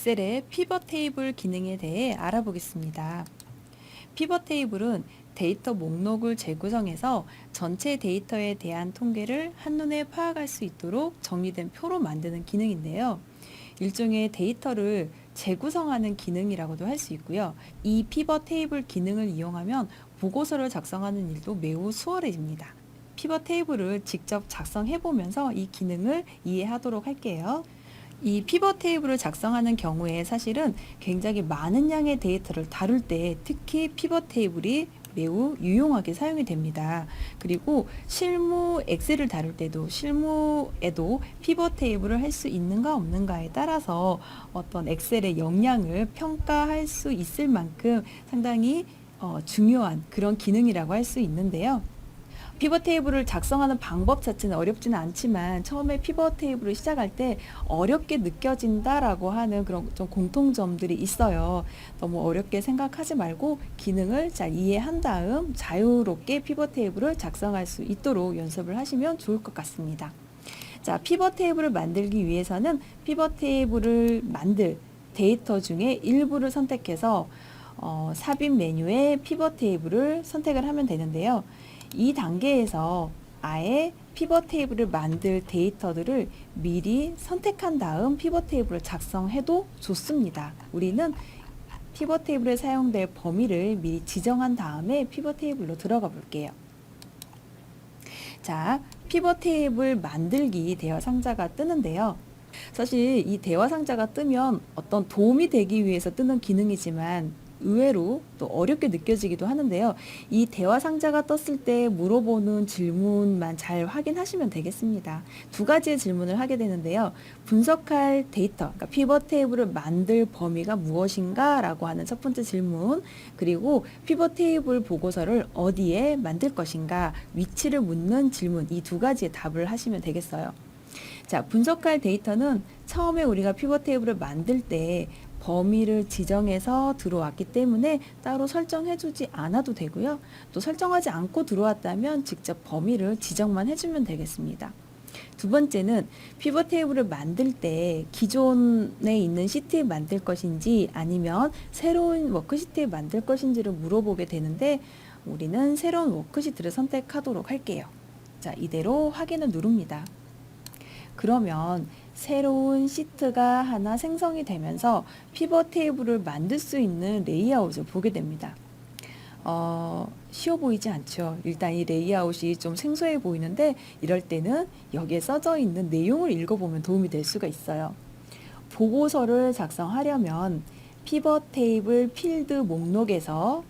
엑셀의 피벗 테이블 기능에 대해 알아보겠습니다. 피벗 테이블은 데이터 목록을 재구성해서 전체 데이터에 대한 통계를 한눈에 파악할 수 있도록 정리된 표로 만드는 기능인데요. 일종의 데이터를 재구성하는 기능이라고도 할 수 있고요. 이 피벗 테이블 기능을 이용하면 보고서를 작성하는 일도 매우 수월해집니다. 피벗 테이블을 직접 작성해 보면서 이 기능을 이해하도록 할게요. 이 피벗 테이블을 작성하는 경우에 사실은 굉장히 많은 양의 데이터를 다룰 때 특히 피벗 테이블이 매우 유용하게 사용이 됩니다. 그리고 실무 엑셀을 다룰 때도 실무에도 피벗 테이블을 할 수 있는가 없는가에 따라서 어떤 엑셀의 역량을 평가할 수 있을 만큼 상당히 중요한 그런 기능이라고 할 수 있는데요. 피벗 테이블을 작성하는 방법 자체는 어렵지는 않지만 처음에 피벗 테이블을 시작할 때 어렵게 느껴진다라고 하는 그런 좀 공통점들이 있어요. 너무 어렵게 생각하지 말고 기능을 잘 이해한 다음 자유롭게 피벗 테이블을 작성할 수 있도록 연습을 하시면 좋을 것 같습니다. 자, 피벗 테이블을 만들기 위해서는 피벗 테이블을 만들 데이터 중에 일부를 선택해서 삽입 메뉴에 피벗 테이블을 선택을 하면 되는데요. 이 단계에서 아예 피벗 테이블을 만들 데이터들을 미리 선택한 다음 피벗 테이블을 작성해도 좋습니다. 우리는 피벗 테이블에 사용될 범위를 미리 지정한 다음에 피벗 테이블로 들어가 볼게요. 자, 피벗 테이블 만들기 대화 상자가 뜨는데요. 사실 이 대화 상자가 뜨면 어떤 도움이 되기 위해서 뜨는 기능이지만 의외로 또 어렵게 느껴지기도 하는데요. 이 대화 상자가 떴을 때 물어보는 질문만 잘 확인하시면 되겠습니다. 두 가지의 질문을 하게 되는데요. 분석할 데이터, 그러니까 피벗 테이블을 만들 범위가 무엇인가 라고 하는 첫 번째 질문, 그리고 피벗 테이블 보고서를 어디에 만들 것인가, 위치를 묻는 질문, 이 두 가지의 답을 하시면 되겠어요. 자, 분석할 데이터는 처음에 우리가 피벗 테이블을 만들 때 범위를 지정해서 들어왔기 때문에 따로 설정해주지 않아도 되고요. 또 설정하지 않고 들어왔다면 직접 범위를 지정만 해주면 되겠습니다. 두 번째는 피벗 테이블을 만들 때 기존에 있는 시트에 만들 것인지 아니면 새로운 워크시트에 만들 것인지를 물어보게 되는데 우리는 새로운 워크시트를 선택하도록 할게요. 자, 이대로 확인을 누릅니다. 그러면 새로운 시트가 하나 생성이 되면서 피벗 테이블을 만들 수 있는 레이아웃을 보게 됩니다. 쉬워 보이지 않죠? 일단 이 레이아웃이 좀 생소해 보이는데 이럴 때는 여기에 써져 있는 내용을 읽어보면 도움이 될 수가 있어요. 보고서를 작성하려면 피벗 테이블 필드 목록에서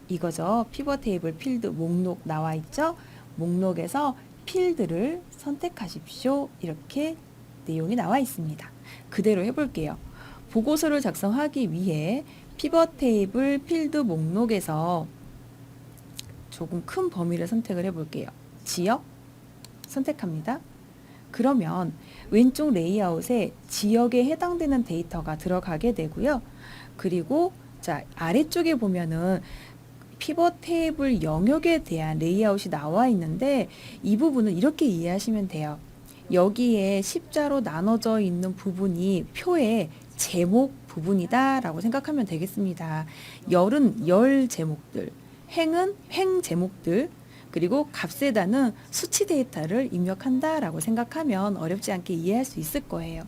이거죠. 피벗 테이블 필드 목록 나와 있죠? 목록에서 필드를 선택하십시오. 이렇게 내용이 나와 있습니다. 그대로 해볼게요. 보고서를 작성하기 위해 피벗 테이블 필드 목록에서 조금 큰 범위를 선택을 해볼게요. 지역 선택합니다. 그러면 왼쪽 레이아웃에 지역에 해당되는 데이터가 들어가게 되고요. 그리고 자, 아래쪽에 보면은 피벗 테이블 영역에 대한 레이아웃이 나와 있는데 이 부분은 이렇게 이해하시면 돼요. 여기에 십자로 나눠져 있는 부분이 표의 제목 부분이다 라고 생각하면 되겠습니다. 열은 열 제목들, 행은 행 제목들, 그리고 값세다는 수치 데이터를 입력한다 라고 생각하면 어렵지 않게 이해할 수 있을 거예요.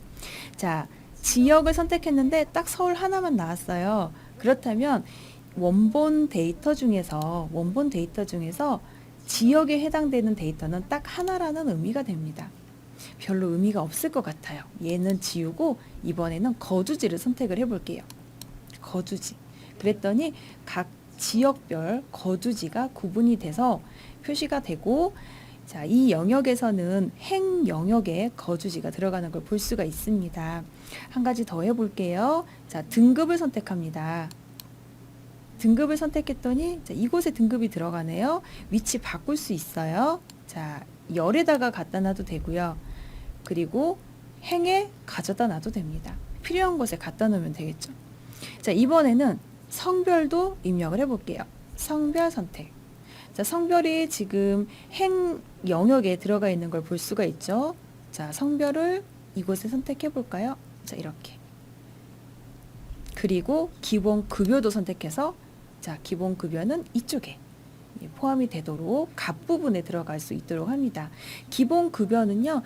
자, 지역을 선택했는데 딱 서울 하나만 나왔어요. 그렇다면 원본 데이터 중에서 지역에 해당되는 데이터는 딱 하나라는 의미가 됩니다. 별로 의미가 없을 것 같아요. 얘는 지우고 이번에는 거주지를 선택을 해볼게요. 거주지. 그랬더니 각 지역별 거주지가 구분이 돼서 표시가 되고 자, 이 영역에서는 행 영역에 거주지가 들어가는 걸 볼 수가 있습니다. 한 가지 더 해볼게요. 자, 등급을 선택합니다. 등급을 선택했더니 자, 이곳에 등급이 들어가네요. 위치 바꿀 수 있어요. 자, 열에다가 갖다 놔도 되고요. 그리고 행에 가져다 놔도 됩니다. 필요한 곳에 갖다 놓으면 되겠죠. 자, 이번에는 성별도 입력을 해볼게요. 성별 선택. 자, 성별이 지금 행 영역에 들어가 있는 걸 볼 수가 있죠. 자, 성별을 이곳에 선택해 볼까요? 자, 이렇게. 그리고 기본 급여도 선택해서 자, 기본 급여는 이쪽에 포함이 되도록 값 부분에 들어갈 수 있도록 합니다. 기본 급여는요,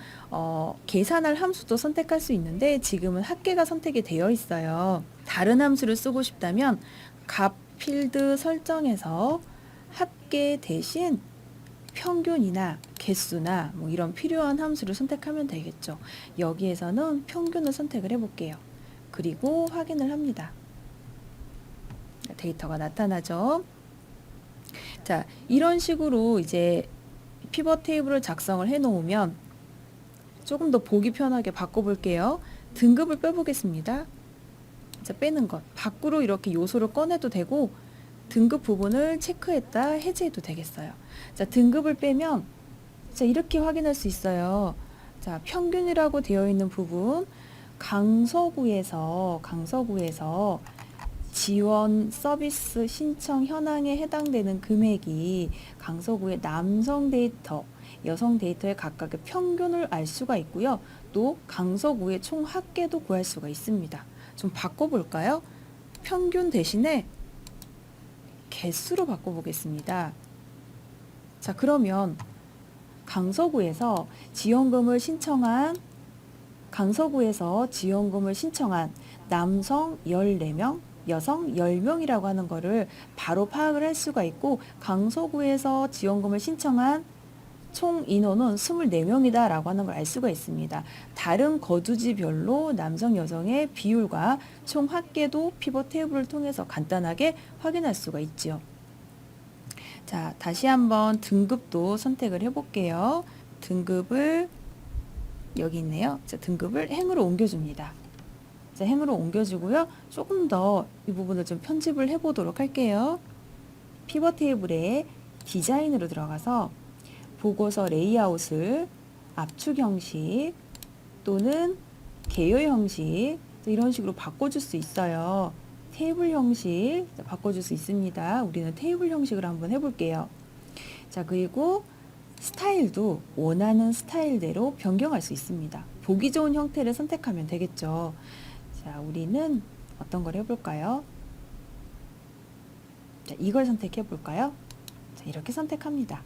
계산할 함수도 선택할 수 있는데 지금은 합계가 선택이 되어 있어요. 다른 함수를 쓰고 싶다면 값 필드 설정에서 합계 대신 평균이나 개수나 뭐 이런 필요한 함수를 선택하면 되겠죠. 여기에서는 평균을 선택을 해볼게요. 그리고 확인을 합니다. 데이터가 나타나죠. 자, 이런 식으로 이제 피벗 테이블을 작성을 해 놓으면 조금 더 보기 편하게 바꿔볼게요. 등급을 빼보겠습니다. 자, 빼는 것. 밖으로 이렇게 요소를 꺼내도 되고 등급 부분을 체크했다 해제해도 되겠어요. 자, 등급을 빼면 자, 이렇게 확인할 수 있어요. 자, 평균이라고 되어 있는 부분 강서구에서 지원 서비스 신청 현황에 해당되는 금액이 강서구의 남성 데이터, 여성 데이터의 각각의 평균을 알 수가 있고요. 또 강서구의 총 합계도 구할 수가 있습니다. 좀 바꿔볼까요? 평균 대신에 개수로 바꿔보겠습니다. 자, 그러면 강서구에서 지원금을 신청한 남성 14명, 여성 10명이라고 하는 거를 바로 파악을 할 수가 있고 강서구에서 지원금을 신청한 총 인원은 24명이다 라고 하는 걸 알 수가 있습니다. 다른 거주지별로 남성, 여성의 비율과 총 합계도 피벗 테이블을 통해서 간단하게 확인할 수가 있죠. 자, 다시 한번 등급도 선택을 해볼게요. 등급을 여기 있네요. 자, 등급을 행으로 옮겨줍니다. 자, 행으로 옮겨주고요. 조금 더 이 부분을 좀 편집을 해보도록 할게요. 피벗 테이블에 디자인으로 들어가서 보고서 레이아웃을 압축 형식 또는 개요 형식 이런 식으로 바꿔줄 수 있어요. 테이블 형식 바꿔줄 수 있습니다. 우리는 테이블 형식으로 한번 해볼게요. 자, 그리고 스타일도 원하는 스타일대로 변경할 수 있습니다. 보기 좋은 형태를 선택하면 되겠죠. 자, 우리는 어떤 걸 해볼까요? 자, 이걸 선택해 볼까요? 자, 이렇게 선택합니다.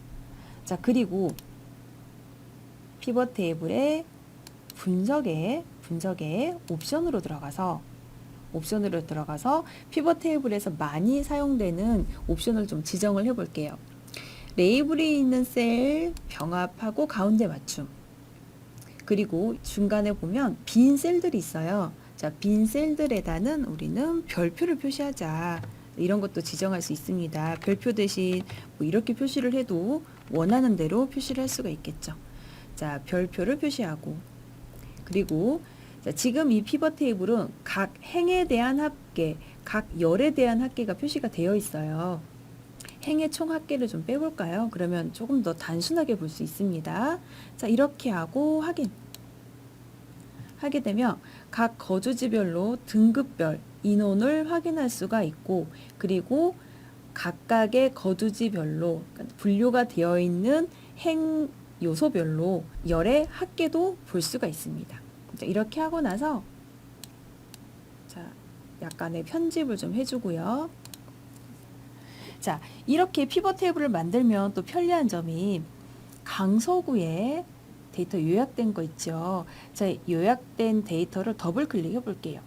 자, 그리고 피벗 테이블의 분석에 옵션으로 들어가서 피벗 테이블에서 많이 사용되는 옵션을 좀 지정을 해 볼게요. 레이블이 있는 셀 병합하고 가운데 맞춤. 그리고 중간에 보면 빈 셀들이 있어요. 자, 빈 셀들에다는 우리는 별표를 표시하자. 이런 것도 지정할 수 있습니다. 별표 대신 뭐 이렇게 표시를 해도 원하는 대로 표시를 할 수가 있겠죠. 자, 별표를 표시하고 그리고 자, 지금 이 피벗 테이블은 각 행에 대한 합계, 각 열에 대한 합계가 표시가 되어 있어요. 행의 총 합계를 좀 빼볼까요? 그러면 조금 더 단순하게 볼 수 있습니다. 자, 이렇게 하고 하게 되면 각 거주지별로 등급별 인원을 확인할 수가 있고 그리고 각각의 거주지별로 분류가 되어 있는 행 요소별로 열의 합계도 볼 수가 있습니다. 자, 이렇게 하고 나서 자, 약간의 편집을 좀 해주고요. 자, 이렇게 피벗 테이블을 만들면 또 편리한 점이 강서구에 데이터 요약된 거 있죠. 자, 요약된 데이터를 더블 클릭해 볼게요.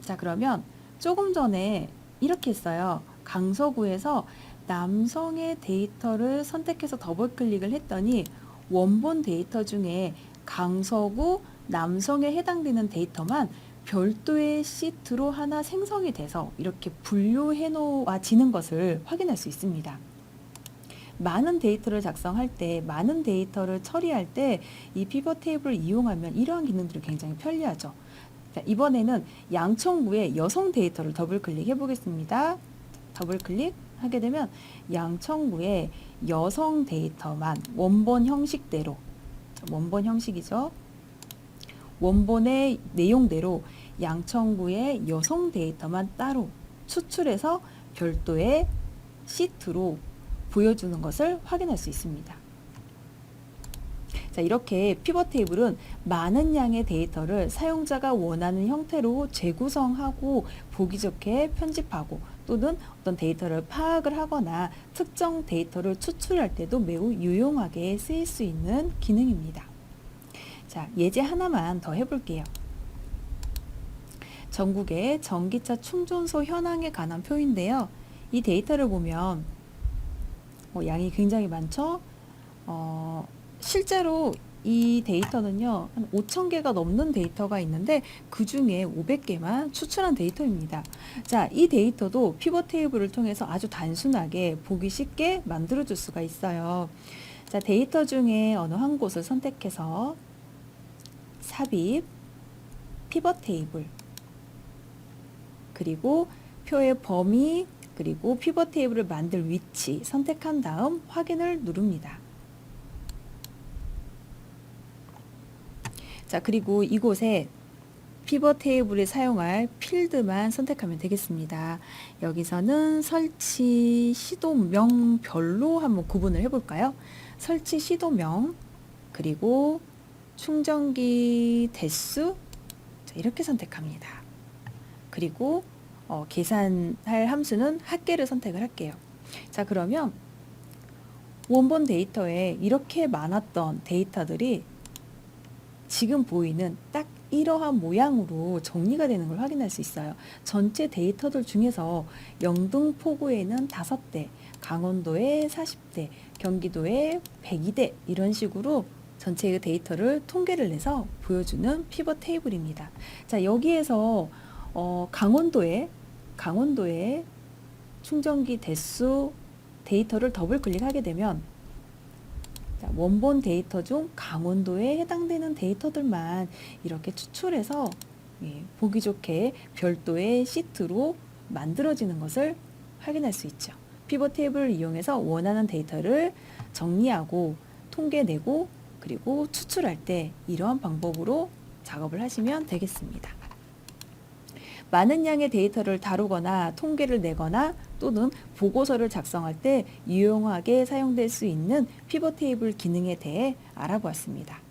자, 그러면 조금 전에 이렇게 했어요. 강서구에서 남성의 데이터를 선택해서 더블 클릭을 했더니 원본 데이터 중에 강서구 남성에 해당되는 데이터만 별도의 시트로 하나 생성이 돼서 이렇게 분류해 놓아지는 것을 확인할 수 있습니다. 많은 데이터를 작성할 때, 많은 데이터를 처리할 때 이 피벗 테이블을 이용하면 이러한 기능들이 굉장히 편리하죠. 자, 이번에는 양천구의 여성 데이터를 더블 클릭해 보겠습니다. 더블 클릭 하게 되면 양천구의 여성 데이터만 원본 형식대로, 원본 형식이죠. 원본의 내용대로 양천구의 여성 데이터만 따로 추출해서 별도의 시트로 보여주는 것을 확인할 수 있습니다. 자, 자, 이렇게 피벗 테이블은 많은 양의 데이터를 사용자가 원하는 형태로 재구성하고 보기 좋게 편집하고 또는 어떤 데이터를 파악을 하거나 특정 데이터를 추출할 때도 매우 유용하게 쓰일 수 있는 기능입니다. 자, 예제 하나만 더 해볼게요. 전국의 전기차 충전소 현황에 관한 표인데요. 이 데이터를 보면 양이 굉장히 많죠? 실제로 이 데이터는요, 한 5,000개가 넘는 데이터가 있는데 그 중에 500개만 추출한 데이터입니다. 자, 이 데이터도 피벗 테이블을 통해서 아주 단순하게 보기 쉽게 만들어줄 수가 있어요. 자, 데이터 중에 어느 한 곳을 선택해서 삽입, 피벗 테이블, 그리고 표의 범위, 그리고 피벗 테이블을 만들 위치 선택한 다음 확인을 누릅니다. 자, 그리고 이곳에 피벗 테이블에 사용할 필드만 선택하면 되겠습니다. 여기서는 설치 시도명별로 한번 구분을 해볼까요? 설치 시도명, 그리고 충전기 대수, 자, 이렇게 선택합니다. 그리고 계산할 함수는 합계를 선택을 할게요. 자, 그러면 원본 데이터에 이렇게 많았던 데이터들이 지금 보이는 딱 이러한 모양으로 정리가 되는 걸 확인할 수 있어요. 전체 데이터들 중에서 영등포구에는 5대, 강원도에 40대, 경기도에 102대 이런 식으로 전체의 데이터를 통계를 내서 보여주는 피벗 테이블입니다. 자, 여기에서 강원도에 충전기 대수 데이터를 더블 클릭하게 되면 자, 원본 데이터 중 강원도에 해당되는 데이터들만 이렇게 추출해서 보기 좋게 별도의 시트로 만들어지는 것을 확인할 수 있죠. 피벗 테이블을 이용해서 원하는 데이터를 정리하고 통계내고 그리고 추출할 때 이러한 방법으로 작업을 하시면 되겠습니다. 많은 양의 데이터를 다루거나 통계를 내거나 또는 보고서를 작성할 때 유용하게 사용될 수 있는 피벗 테이블 기능에 대해 알아보았습니다.